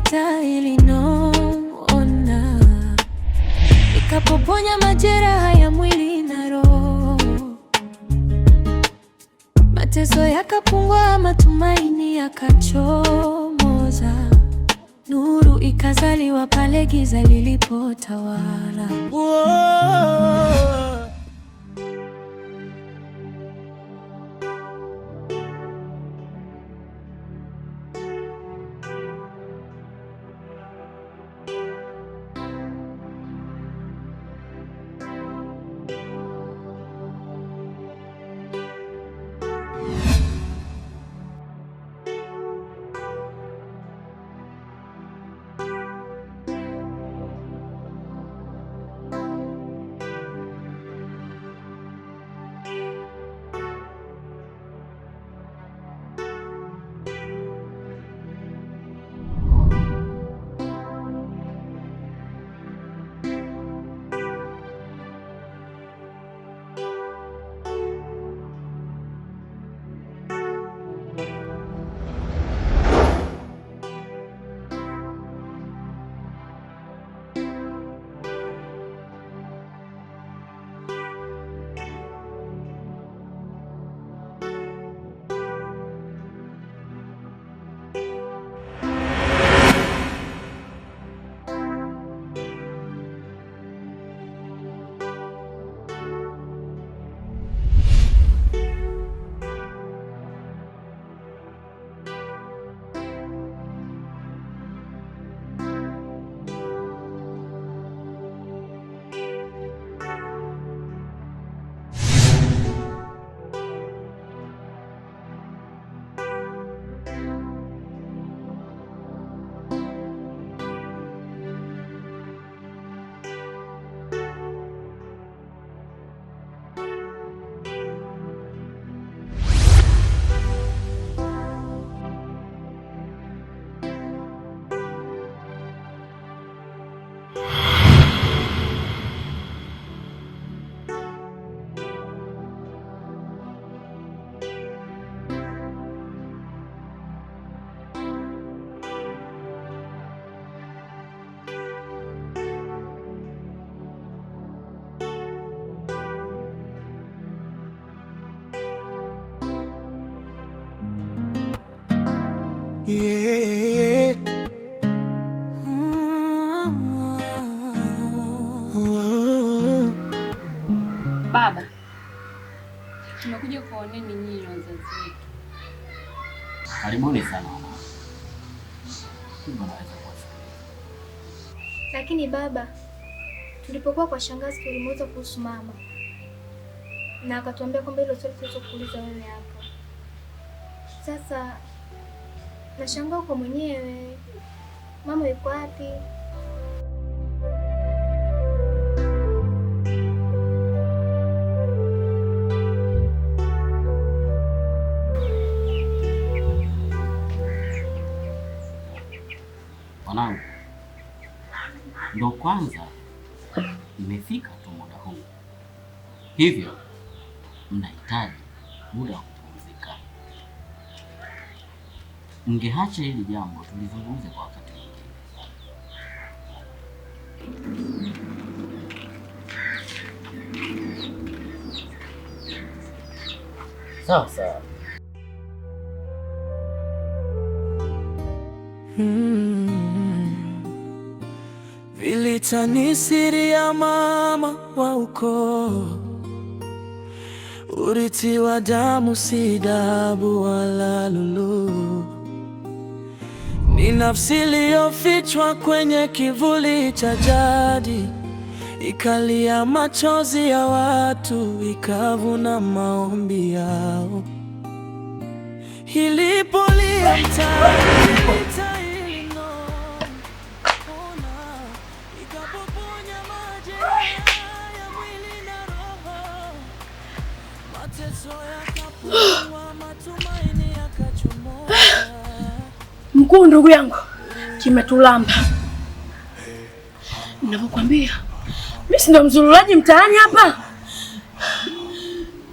vita ilinona, ikapoponya majeraha ya mwili na roho. Mateso yakapungua, matumaini yakachomoza. Nuru ikazaliwa pale giza lilipotawala. Yeah. Baba, tumekuja kuoneni nyinyi wazazi wetu. Karibuni sana. Lakini baba, tulipokuwa kwa shangazi tulimuuliza kuhusu mama na akatuambia kwamba hilo swali tulizokuuliza wewe hapa. Sasa nashangaa kwa mwenyewe, mama yuko wapi? Mwanangu, ndo kwanza imefika tu muda huu, hivyo mnahitaji muda wa kupumzika. Mngeacha hili jambo tulizungumze kwa wakati mwingine. Sawa sawa. Vita ni siri ya mama wa ukoo, urithi wa damu si dhahabu wala lulu. Ni nafsi iliyofichwa kwenye kivuli cha jadi, ikalia machozi ya watu, ikavuna maombi yao. Ilipolia mtaani Mkuu, ndugu yangu, kimetulamba. Ninavyokuambia, mimi si ndo mzururaji mtaani hapa.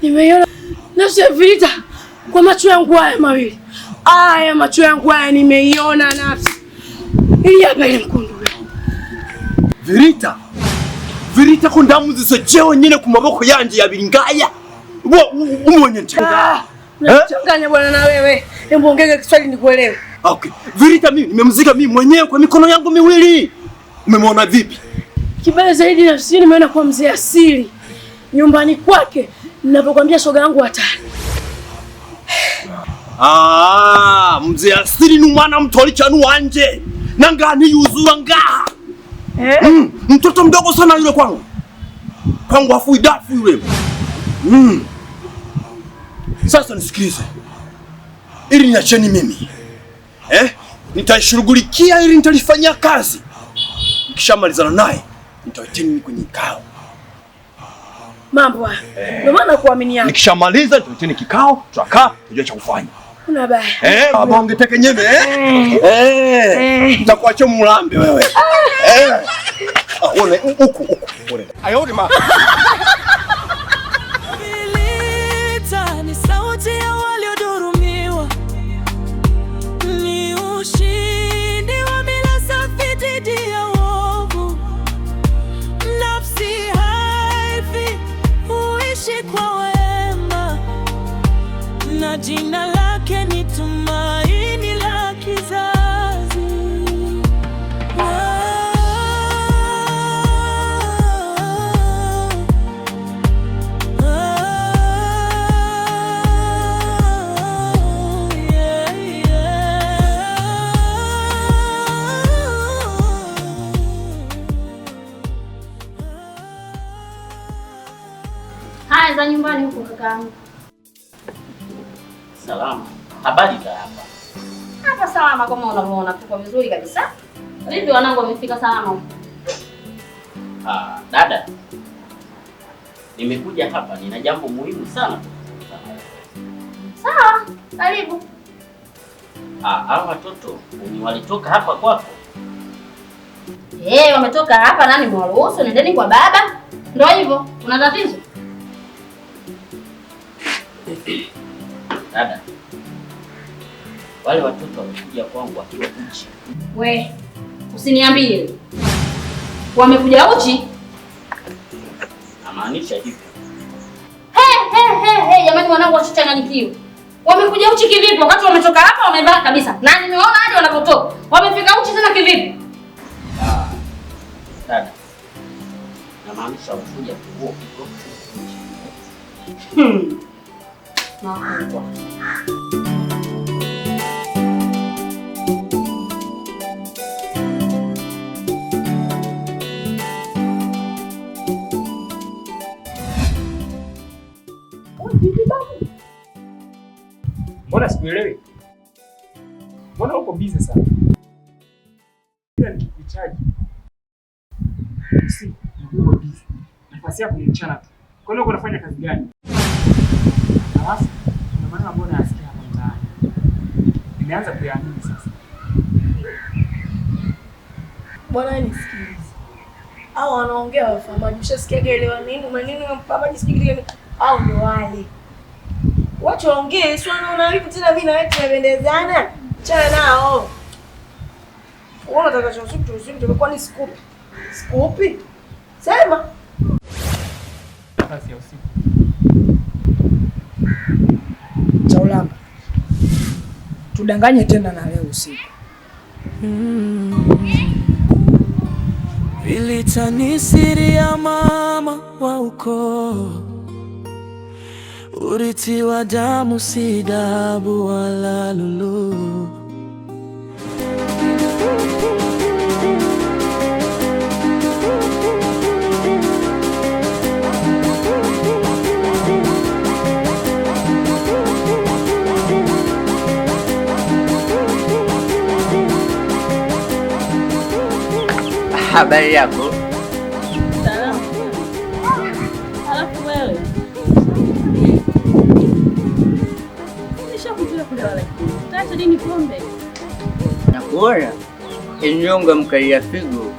Nimeiona nafsi ya Vita kwa macho yangu haya mawili. Macho yangu haya nimeiona nafsi. Ili hapa ile mkundu. Virita ko ndamu zisojewe nyine ku maboko yanje yabingaya. Umonye nchanga. Changanya bwana na wewe. Hebu ongeza Kiswahili nikuelewe. Okay. Virita mimi nimemzika mimi mwenyewe kwa mikono yangu miwili. Umemwona vipi? Kibaya zaidi na sisi nimeona kwa mzee Asili. Nyumbani kwake ninapokuambia shoga yangu hatari. Mzee Asili ni mwana mtoli chanu wanje. Nangani yuzura ngaha. Mtoto mdogo sana yule kwangu. Kwangu afui dafu yule. Sasa nisikilize. Ili niacheni mimi. Nitaishughulikia ili nitalifanyia kazi. Nikishamalizana naye, nitaiteni kwenye kikao. Mambo haya. Ndio maana kuaminiana. Nikishamaliza nitaiteni kikao, tutakaa, tujue cha kufanya. Kuna baya. Baba ungeteke nyeme nitakuacha mlambe wewe. One huku. One. Ayodi ma. Virita ni sauti ya waliodhulumiwa. Ni ushindi wa mila safi dhidi ya uovu. Nafsi haifi huishi kwa wema. Na jina lake ni tumaini la kizazi. Haya za nyumbani huko kakaangu. Salama. Habari za hapa? Hapa salama kama unavyoona, tuko vizuri kabisa. Vipi wanangu wamefika salama? Dada. Nimekuja hapa nina jambo muhimu sana. Sawa, karibu. Hao watoto walitoka hapa kwako? Wametoka hapa, nani mwaruhusu? Nendeni kwa baba. Ndio hivyo, una tatizo? Dada. Wale watoto wamekuja kwangu wakiwa uchi. Usiniambie. Wamekuja uchi? Namaanisha hivyo. Jamani wanangu wasichanganyikiwa. Wamekuja uchi kivipi wakati wametoka hapa wamevaa kabisa? Na nimeona hadi wanapotoka. Wamefika uchi tena kivipi? Dada. Namaanisha wamekuja kuoa kidogo. Makubwa. Mbona sikuelewi? Mbona uko busy sana? Bila nikikuchaji. Si, uko busy. Nafasi yako ni mchana tu. Kwa nini uko unafanya kazi gani? Alafu, kuna maneno ambayo nasikia hapa mtaani. Nimeanza kuyaamini sasa. Bwana nisikilize. Hao wanaongea wafamaji. Ushasikia elewa nini? Maneno ya mpamaji sikilize. Au ndo wale. Wacha waongee, si wanaona vipi tena mimi na wewe tunapendezana? Chana nao. Unaona utakachosutu tumekuwa ni scoop. Scoop? Sema. Kazi ya usiku. Chaulamba. Tudanganye tena na leo usiku. Virita ni siri ya mama wa ukoo. Urithi wa damu si dhahabu wala lulu. Habari yako? Salamu. Alafu wewe. Nishakuja kule wala. Tata nini pombe? Nakuona inyonga mkalia figo.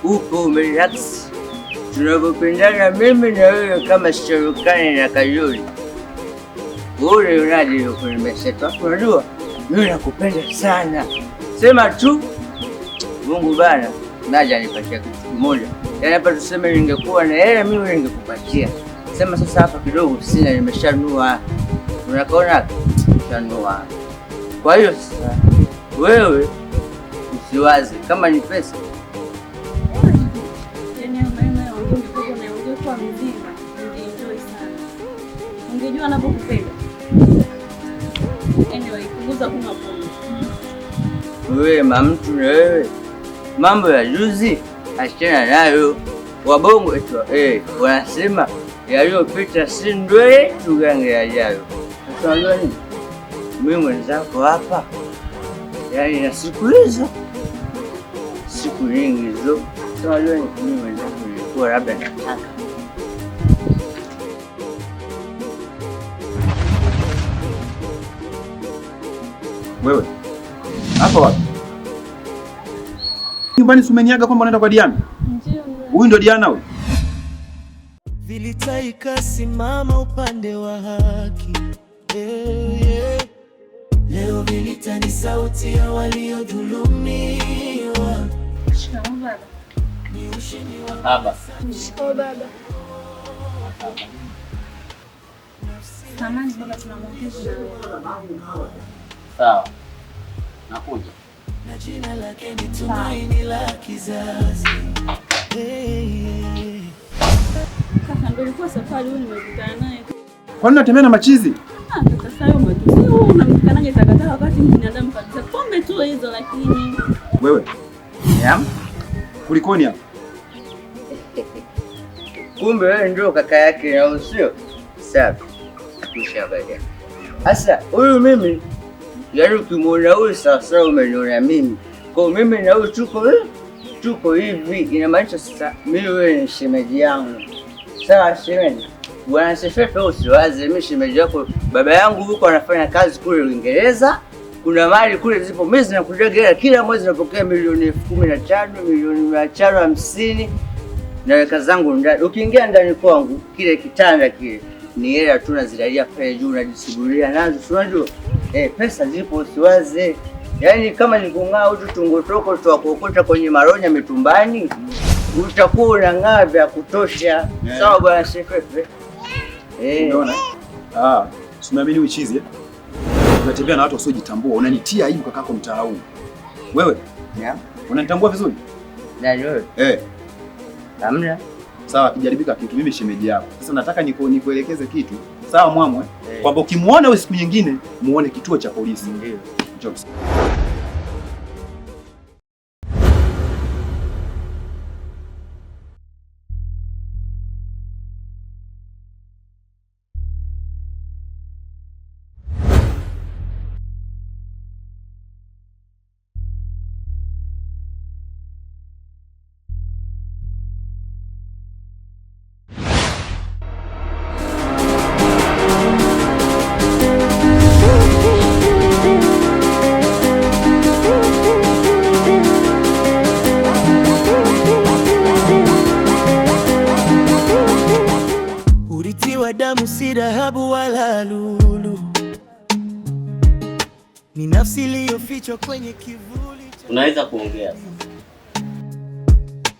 Upo umerelax. Tunapopendana mimi na wewe kama Sharukani na Kajoli. Ule unadi yuko nimeseta. Unajua mimi nakupenda sana. Sema tu Mungu bana naja nipatia kitu kimoja. Yaani hapa tuseme ningekuwa na hela mimi ningekupatia. Sema sasa hapa kidogo sina, nimeshanua. Unakaona shanua. Kwa hiyo sasa wewe usiwaze kama ni pesa. Ungejua anapokupenda. Anyway, punguza kunywa pombe. Wewe mamtu na wewe. Mambo ya juzi achana nayo. Wabongo eti wanasema yaliyopita si ndwe tugange yajayo. Sasa unajua nini? Mimi mwenzako hapa. Yaani na siku hizo. Siku nyingi hizo. Sasa unajua nini? Mimi mwenzako nilikuwa labda nataka wewe hapa wapi? Nyumbani sumeniaga kwamba unaenda kwa Diana? Ndio. Huyu ndo Diana huyu? Vita ikasimama upande wa haki. Leo vita ni sauti ya waliodhulumiwa. Shikamoo baba. Ni ushindi wa Baba. Shikamoo baba. Samahani baba, tunamwongeza. Sawa. Nakuja. na jina lake ni tumaini la kizazi. Kaka, ndio ilikuwa safari huyu nimekutana naye. Kwani unatembea na machizi? Kaka, sasa wewe matusi unamkanaje takataka wakati binadamu kabisa. Pombe tu hizo lakini. Wewe. Naam. Kulikoni hapa? Kumbe wewe ndio kaka yake na usio? Safi. Kushabalia. Sasa huyu mimi yaani ukimwona huyu sasa umeniona mimi. Kwa mimi na huyu tuko hivi. Inamaanisha sasa mimi wewe ni shemeji yangu. Sawa shemeji. Bwana Sefefe usiwaze mimi shemeji yako. Baba yangu yuko anafanya kazi kule Uingereza. Kuna mali kule zipo mimi zinakuja kila mwezi napokea milioni 15, milioni 550. Naweka zangu ndani. Ukiingia ndani kwangu kile kitanda kile ni hela tu nazilalia pale juu najisugulia nazo. Unajua? Pesa zipo usiwaze. Yaani kama nikung'aa hutu tungotoko tuakokota kwenye maronya mitumbani utakuwa unang'aa vya kutosha. Sawa bwana Sefefe. Unaona? Usiamini uchizi eh? Unatembea na watu wasiojitambua, unanitia aibu kakako mtaa huu. Wewe? Yeah. Unanitambua vizuri? Nani wewe? Hamna. Sawa, kijaribika kitu mimi shemeji yako. Sasa nataka nikuelekeze kitu. Sawa mwamwe? Kwamba ukimwona wewe siku nyingine muone kituo cha polisi. Ndio. Njoo. Damu si dhahabu wala lulu, ni nafsi iliyofichwa kwenye kivuli. Unaweza kuongea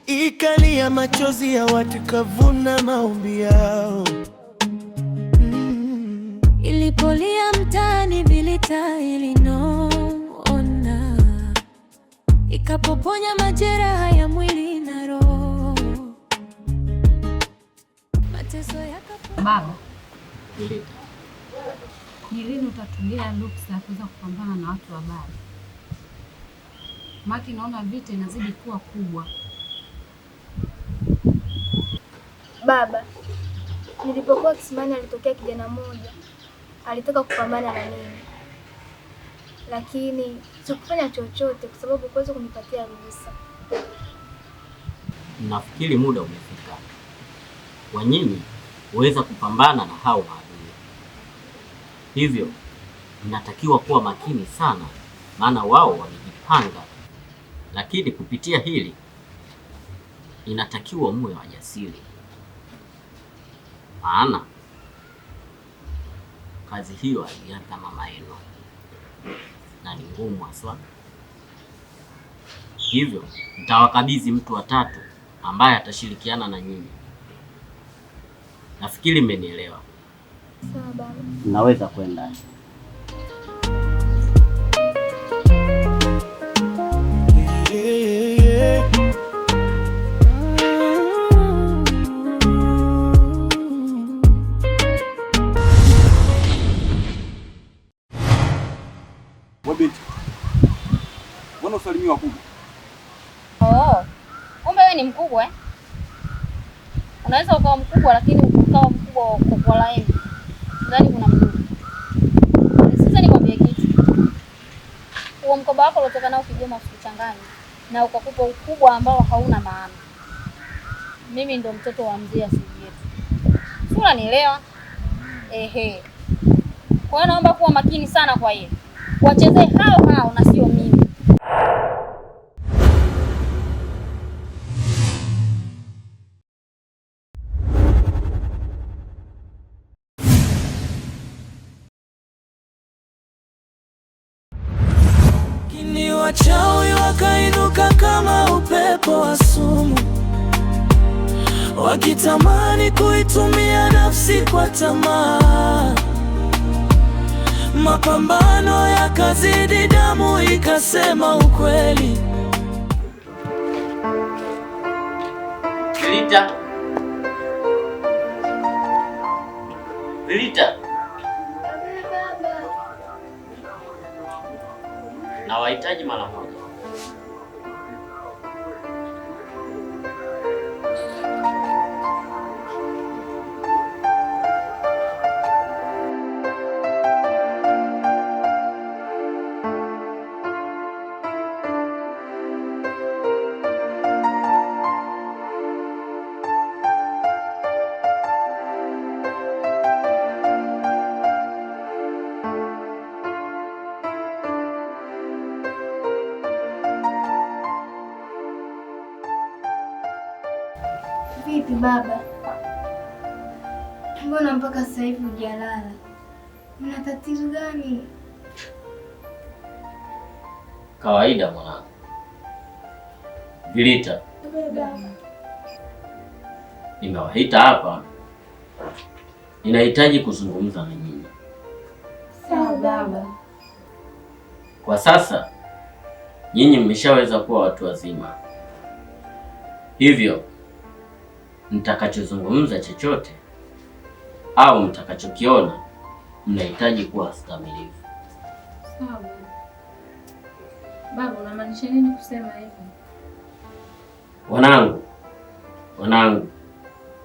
Ikalia machozi ya watu kavuna maombi yao. Ilipolia mtaani vilita ilinona, ikapoponya majeraha ya mwili na roho. Mateso Baba, ni lini utatumia ruksa ya kuweza kupambana na watu wabaya? Maki naona vita inazidi kuwa kubwa. Baba, nilipokuwa kisimani alitokea kijana mmoja alitaka kupambana na mimi, lakini sikufanya chochote kwa sababu kuweza kunipatia ruhusa. Nafikiri muda umefika kwa nyinyi uweza kupambana na hao maadui. Hivyo mnatakiwa kuwa makini sana, maana wao wamejipanga. Lakini kupitia hili inatakiwa muwe wajasiri, maana kazi hiyo alianza mama yenu na ni ngumu haswa. hivyo nitawakabidhi mtu wa tatu ambaye atashirikiana na nyinyi. Nafikiri mmenielewa. Sawa baba. Naweza kwenda. Wabinti, mbona usalimiwa kubwa? Oh, kumbe wewe ni mkubwa eh? Unaweza ukawa mkubwa lakini ukawa mkubwa kwa laini. Ndani kuna mdudu. Sasa nikwambie kitu. Huo mkoba wako uliotoka nao Kigoma usichanganye na ukakupa ukubwa ambao hauna maana. Mimi ndo mtoto wa mzee asili yetu. Sura nielewa? Ehe. Kwa hiyo naomba kuwa makini sana kwa hiyo. Wachezee hao na sio mimi. Kini wachawi wakainuka kama upepo wa sumu, wakitamani kuitumia nafsi kwa tamaa. Mapambano yakazidi, damu ikasema ukweli. Vilita. Na wahitaji mara moja. Vipi baba? Mbona mpaka sasa hivi hujalala? Una tatizo gani? Kawaida mwanangu. Vilita. Nimewaita hapa. Ninahitaji kuzungumza na nyinyi. Sawa baba. Kwa sasa nyinyi mmeshaweza kuwa watu wazima. Hivyo mtakachozungumza chochote au mtakachokiona mnahitaji kuwa stamilivu. Sawa. Baba, unamaanisha nini kusema hivyo?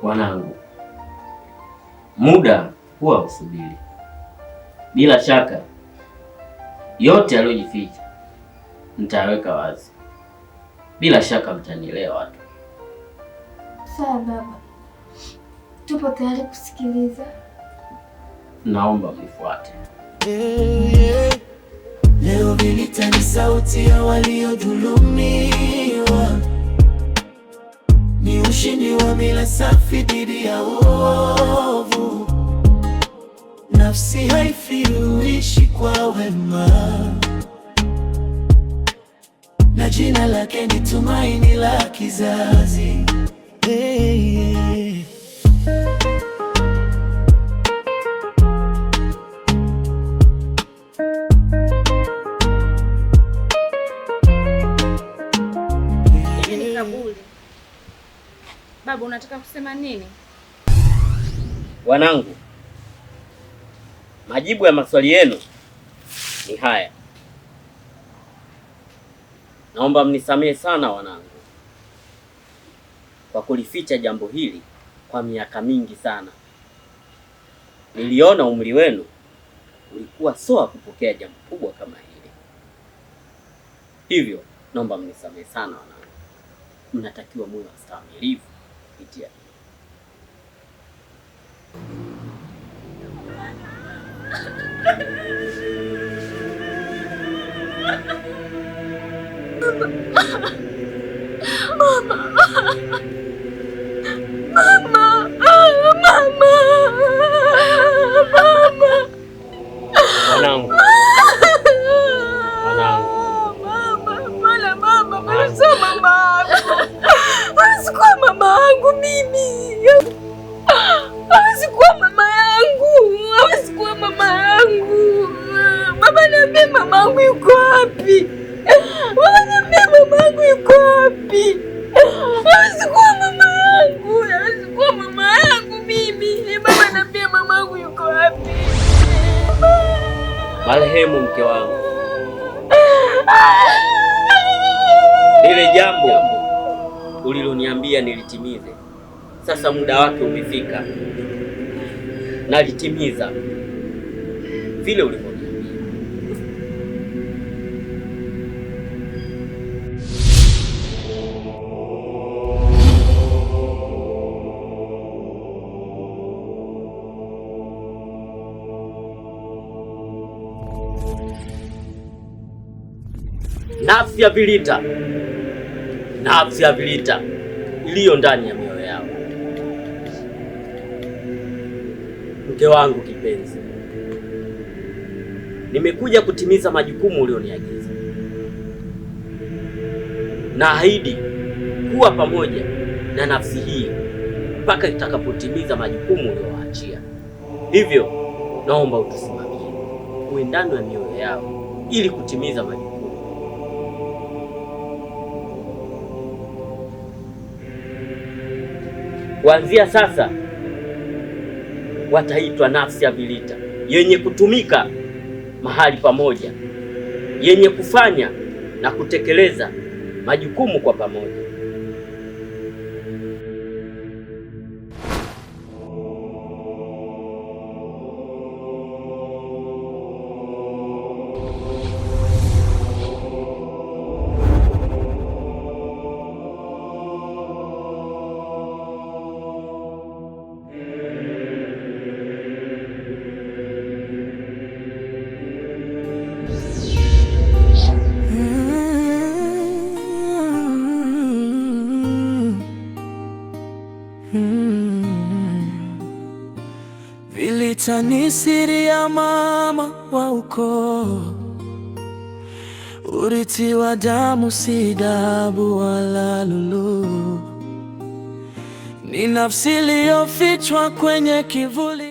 Wanangu, muda huwa usubiri. Bila shaka yote yaliyojificha nitaweka wazi. Bila shaka mtanielewa tu. Sawa baba, tupo tayari kusikiliza. Naomba mnifuate. Leo Vilita ni sauti ya waliodhulumiwa, ni ushindi wa mila safi dhidi ya uovu. Nafsi haifi, huishi kwa wema, na jina lake ni tumaini la kizazi. Baba, unataka kusema nini? Wanangu, majibu ya maswali yenu ni haya. Naomba mnisamehe sana wanangu kwa kulificha jambo hili kwa miaka mingi sana. Niliona umri wenu ulikuwa sawa kupokea jambo kubwa kama hili. Hivyo naomba mnisamehe sana wanangu. Mnatakiwa muwe wastahimilivu kupitia Mama, hawezi kuwa mama yangu, hawezi kuwa mama yangu. Baba, niambie mama yangu yuko wapi? Baba, niambie mama yangu yuko wapi? Hawezi kuwa mama yangu, hawezi kuwa mama yangu mimi. Baba, niambie mama yangu yuko wapi? Marehemu mke wangu, lile jambo uliloniambia nilitimize. Sasa muda wake umefika, nalitimiza vile ulivyoniambia. Nafsi ya Vilita iliyo ndani ya mioyo yao. Mke wangu kipenzi, nimekuja kutimiza majukumu ulioniagiza. Naahidi kuwa pamoja na nafsi hii mpaka itakapotimiza majukumu uliowaachia. Hivyo naomba utusimamie, uwe ndani ya mioyo yao ili kutimiza majukumu. Kuanzia sasa wataitwa nafsi ya Vilita, yenye kutumika mahali pamoja, yenye kufanya na kutekeleza majukumu kwa pamoja. Vilita ni siri ya mama wa ukoo, urithi wa damu, si dhahabu wala lulu. Ni nafsi iliyofichwa kwenye kivuli.